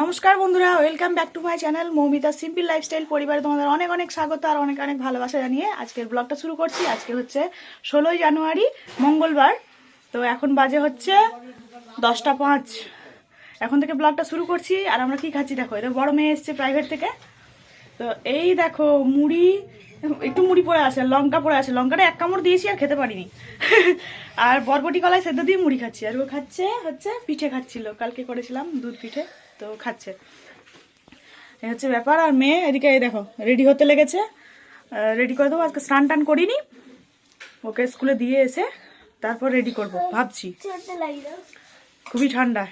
নমস্কার বন্ধুরা, welcome back to my channel Moumita simple lifestyle পরিবারে তোমাদের অনেক অনেক স্বাগত আর অনেক অনেক ভালোবাসা জানিয়ে আজকের ব্লগটা শুরু করছি। আজকে হচ্ছে 16ই জানুয়ারি মঙ্গলবার। তো এখন বাজে হচ্ছে 10টা 5। এখন থেকে ব্লগটা শুরু করছি। আর আমরা কি খাচ্ছি দেখো, এটা বড় মেয়ে এসছে প্রাইভেট থেকে। তো এই দেখো মুড়ি, একটু মুড়ি পড়ে আছে, লঙ্কা পড়ে আছে, লঙ্কাটা এক কামড় দিয়েছি আর খেতে পারিনি। আর বরবটি কলাই সেদ্ধ দিয়ে মুড়ি খাচ্ছি। আর ও খাচ্ছে হচ্ছে পিঠে খাচ্ছিল, কালকে করেছিলাম দুধ পিঠে, তো খাচ্ছে। এই হচ্ছে ব্যাপার। আর মেয়ে এদিকে এই দেখো রেডি হতে লেগেছে, রেডি করে দেবো। আজকে স্নান টান করিনি, ওকে স্কুলে দিয়ে এসে তারপর রেডি করব ভাবছি। খুবই ঠান্ডা।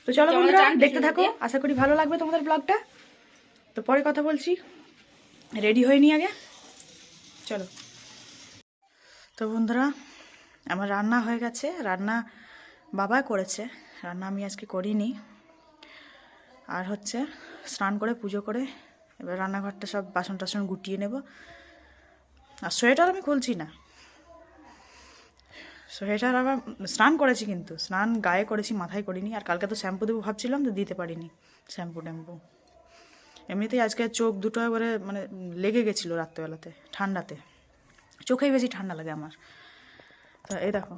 তো চলো বন্ধুরা দেখতে থাকো, আশা করি ভালো লাগবে তোমাদের ব্লগটা। তো পরে কথা বলছি, রেডি হয়ে নি আগে, চলো। তো বন্ধুরা আমার রান্না হয়ে গেছে, রান্না বাবা করেছে, রান্না আমি আজকে করিনি। আর হচ্ছে স্নান করে পুজো করে এবার রান্নাঘরটা সব বাসন টাসন গুটিয়ে নেব। আর সোয়েটার আমি খুলছি না, সোয়েটার আবার স্নান করেছি কিন্তু স্নান গায়ে করেছি, মাথায় করিনি। আর কালকে তো শ্যাম্পু দেবো ভাবছিলাম, তো দিতে পারিনি শ্যাম্পু ট্যাম্পু। এমনিতেই আজকে চোখ দুটো একবারে মানে লেগে গেছিলো রাত্রেবেলাতে, ঠান্ডাতে চোখেই বেশি ঠান্ডা লাগে আমার। তো এই দেখো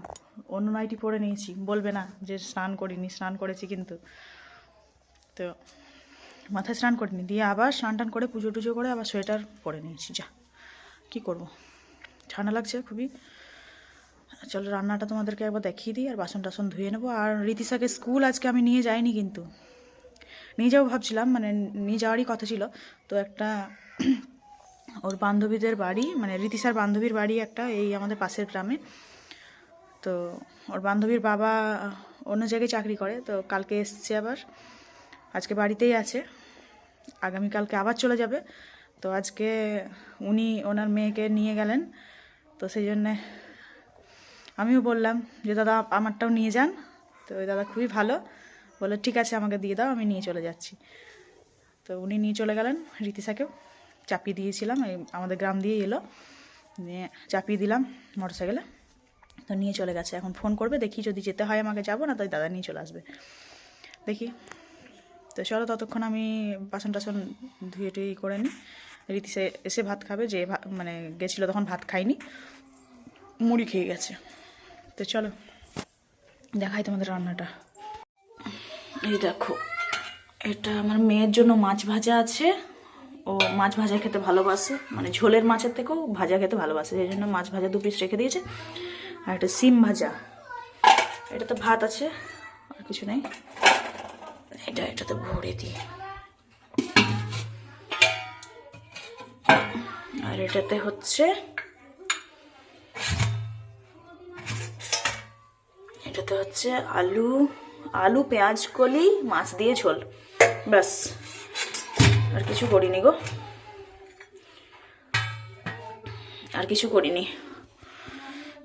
অন্য নাইটি পরে নিয়েছি, বলবে না যে স্নান করিনি, স্নান করেছি কিন্তু। তো মাথায় স্নান করিনি, দিয়ে আবার স্নান টান করে পুজো টুজো করে আবার সোয়েটার পরে নিয়েছি। যা কী করবো, ঠান্ডা লাগছে খুবই। চলো রান্নাটা তোমাদেরকে একবার দেখিয়ে দিই, আর বাসন টাসন ধুয়ে নেবো। আর রীতিশাকে স্কুল আজকে আমি নিয়ে যাইনি, কিন্তু নিয়ে যাবো ভাবছিলাম, মানে নিয়ে যাওয়ারই কথা ছিল। তো একটা ওর বান্ধবীদের বাড়ি, মানে রীতিশার বান্ধবীর বাড়ি একটা এই আমাদের পাশের গ্রামে। তো ওর বান্ধবীর বাবা অন্য জায়গায় চাকরি করে, তো কালকে এসছে আবার, আজকে বাড়িতেই আছে, আগামীকালকে আবার চলে যাবে। তো আজকে উনি ওনার মেয়েকে নিয়ে গেলেন। তো সেই জন্যে আমিও বললাম যে দাদা আমারটাও নিয়ে যান। তো ওই দাদা খুবই ভালো, বলে ঠিক আছে আমাকে দিয়ে দাও, আমি নিয়ে চলে যাচ্ছি। তো উনি নিয়ে চলে গেলেন, রীতিশাকেও চাপিয়ে দিয়েছিলাম, এই আমাদের গ্রাম দিয়ে এলো, নিয়ে চাপিয়ে দিলাম মোটরসাইকেলে। তো নিয়ে চলে গেছে, এখন ফোন করবে, দেখি যদি যেতে হয় আমাকে, যাবো না তাই দাদা নিয়ে চলে আসবে, দেখি। তো চলো ততক্ষণ আমি বাসন টাসন ধুয়ে টুয়ে করে নিই। রীতিশা এসে ভাত খাবে, যে মানে গেছিলো তখন ভাত খাইনি, মুড়ি খেয়ে গেছে। তো চলো দেখাই তোমাদের রান্নাটা। এই দেখো এটা আমার মেয়ের জন্য মাছ ভাজা আছে, ও মাছ ভাজা খেতে ভালোবাসে, মানে ঝোলের মাছের থেকেও ভাজা খেতে ভালোবাসে, সেই জন্য মাছ ভাজা 2 পিস রেখে দিয়েছে। আর একটা সিম ভাজা, এটা তো ভাত আছে আর কিছু নেই, এটাতে ভরে দিই। আর এটাতে হচ্ছে আলু পেঁয়াজ কলি মাছ দিয়ে ঝোল, ব্যাস আর কিছু করিনি গো, আর কিছু করিনি।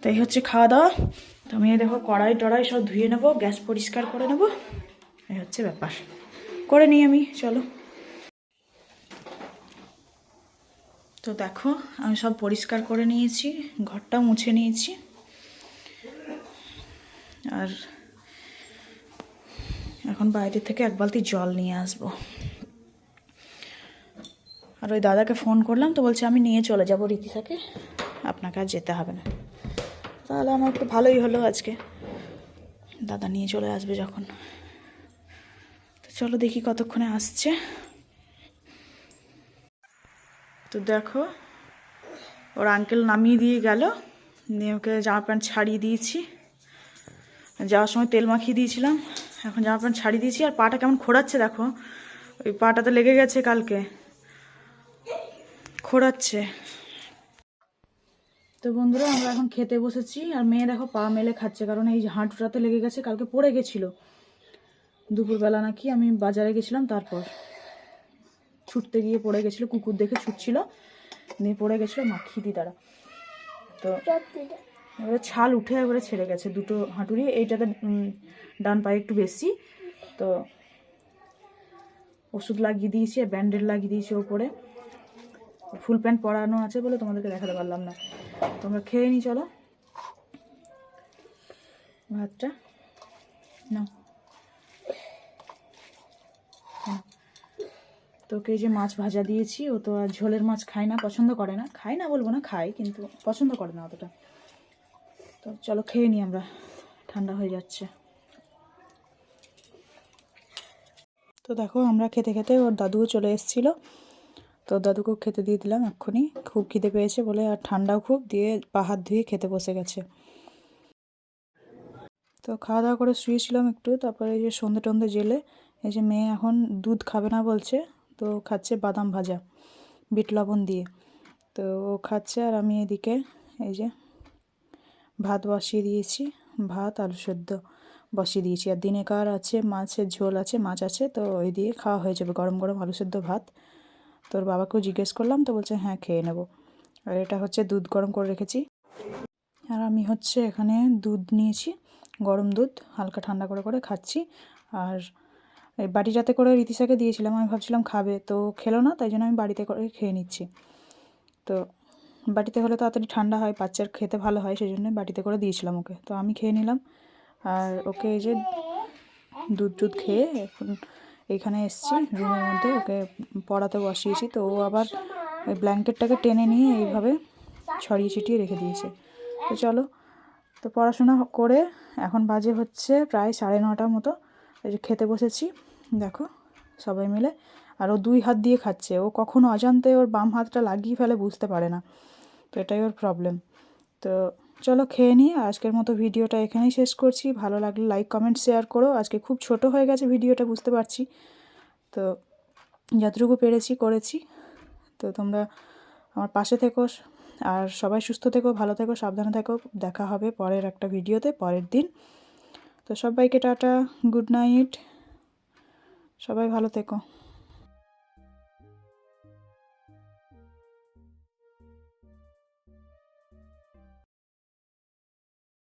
তাই হচ্ছে খাওয়া দাওয়া। তো আমি দেখো কড়াই টড়াই সব ধুয়ে নেবো, গ্যাস পরিষ্কার করে নেবো, এই হচ্ছে ব্যাপার, করে নিই আমি। চলো তো দেখো আমি সব পরিষ্কার করে নিয়েছি, ঘরটাও মুছে নিয়েছি। আর এখন বাইরে থেকে 1 বালতি জল নিয়ে আসবো। আর ওই দাদাকে ফোন করলাম, তো বলছে আমি নিয়ে চলে যাবো রীতিশাকে, আপনাকে আর যেতে হবে না। তাহলে আমার একটু ভালোই হলো, আজকে দাদা নিয়ে চলে আসবে যখন। তো চলো দেখি কতক্ষণে আসছে। তো দেখো ওর আঙ্কেল নামিয়ে দিয়ে গেল, নিয়ে ওকে জামা প্যান্ট ছাড়িয়ে দিয়েছি, যাওয়ার সময় তেল মাখিয়ে দিয়েছিলাম, এখন জামা প্যান্ট ছাড়িয়ে দিয়েছি। আর পাটা কেমন খোঁড়াচ্ছে দেখো, ওই পাটাতে লেগে গেছে, কালকে খোঁড়াচ্ছে। তো বন্ধুরা আমরা এখন খেতে বসেছি, আর মেয়ে দেখো পা মেলে খাচ্ছে, কারণ এই হাঁটুটাতে লেগে গেছে, কালকে পড়ে গেছিলো দুপুরবেলা নাকি, আমি বাজারে গেছিলাম, তারপর ছুটতে গিয়ে পড়ে গেছিলো, কুকুর দেখে ছুটছিল, নিয়ে পড়ে গেছিলো মাখিদি দ্বারা। তো এবারে ছাল উঠে একবারে ছেড়ে গেছে দুটো হাঁটুরই, এইটাতে ডান পায়ে একটু বেশি। তো ওষুধ লাগিয়ে দিয়েছি আর ব্যান্ডেড লাগিয়ে দিয়েছি ওপরে, ফুল প্যান্ট পরানো আছে বলে তোমাদেরকে দেখাতে পারলাম না। তোমরা খেয়ে নি, চলো ভাতটা নাও। তোকে যে মাছ ভাজা দিয়েছি, ও তো আর ঝোলের মাছ খায় না, পছন্দ করে না, খায় না বলবো না, খায় কিন্তু পছন্দ করে না অতটা। তো চলো খেয়ে নিই আমরা, ঠান্ডা হয়ে যাচ্ছে। তো দেখো আমরা খেতে খেতে ওর দাদুও চলে এসেছিলো, তো দাদুকেও খেতে দিয়ে দিলাম এক্ষুনি। খুব খিদে পেয়েছে বলে আর ঠান্ডাও খুব, দিয়ে পা হাত ধুয়ে খেতে বসে গেছে। তো খাওয়া দাওয়া করে শুয়েছিলাম একটু, তারপরে এই যে সন্ধে টন্ধে জেলে এই যে মেয়ে এখন দুধ খাবে না বলছে, তো খাচ্ছে বাদাম ভাজা বিট লবণ দিয়ে। তো ও খাচ্ছে, আর আমি এদিকে এই যে ভাত বসিয়ে দিয়েছি, ভাত আলু সেদ্ধ বসিয়ে দিয়েছি। আর দিনেকার আছে মাছের ঝোল আছে, মাছ আছে, তো ওই দিয়ে খাওয়া হয়ে যাবে, গরম গরম আলু সেদ্ধ ভাত। তোর বাবাকেও জিজ্ঞেস করলাম, তো বলছে হ্যাঁ খেয়ে নেব। আর এটা হচ্ছে দুধ গরম করে রেখেছি, আর আমি হচ্ছে এখানে দুধ নিয়েছি, গরম দুধ হালকা ঠান্ডা করে করে খাচ্ছি। আর এই বাটিটাতে করে রীতিশাকে দিয়েছিলাম, আমি ভাবছিলাম খাবে, তো খেলো না, তাই জন্য আমি বাড়িতে করে খেয়ে নিচ্ছি। তো বাটিতে হলে তাড়াতাড়ি ঠান্ডা হয়, বাচ্চার খেতে ভালো হয়, সেই জন্য বাটিতে করে দিয়েছিলাম ওকে। তো আমি খেয়ে নিলাম, আর ওকে এই যে দুধ খেয়ে এখন এইখানে এসেছি রুমের মধ্যে, ওকে পড়াতে বসিয়েছি। তো ও আবার ওই ব্ল্যাঙ্কেটটাকে টেনে নিয়ে এইভাবে ছড়িয়ে ছিটিয়ে রেখে দিয়েছে। তো চলো, তো পড়াশোনা করে এখন বাজে হচ্ছে প্রায় 9:30 মতো, এই যে খেতে বসেছি দেখো সবাই মিলে। আর ও 2 হাত দিয়ে খাচ্ছে, ও কখনো অজান্তে ওর বাম হাতটা লাগিয়ে ফেলে, বুঝতে পারে না, তো এটাই ওর প্রবলেম। তো চলো খেয়ে নিই, আজকের মতো ভিডিওটা এখানেই শেষ করছি। ভালো লাগলে লাইক কমেন্ট শেয়ার করো। আজকে খুব ছোট হয়ে গেছে ভিডিওটা, বুঝতে পারছি, তো যতটুকু পেরেছি করেছি। তো তোমরা আমার পাশে থেকো, আর সবাই সুস্থ থেকো, ভালো থেকো, সাবধানে থেকো। দেখা হবে পরের একটা ভিডিওতে পরের দিন। তো সবাইকে টাটা, গুড নাইট, সবাই ভালো থেকো।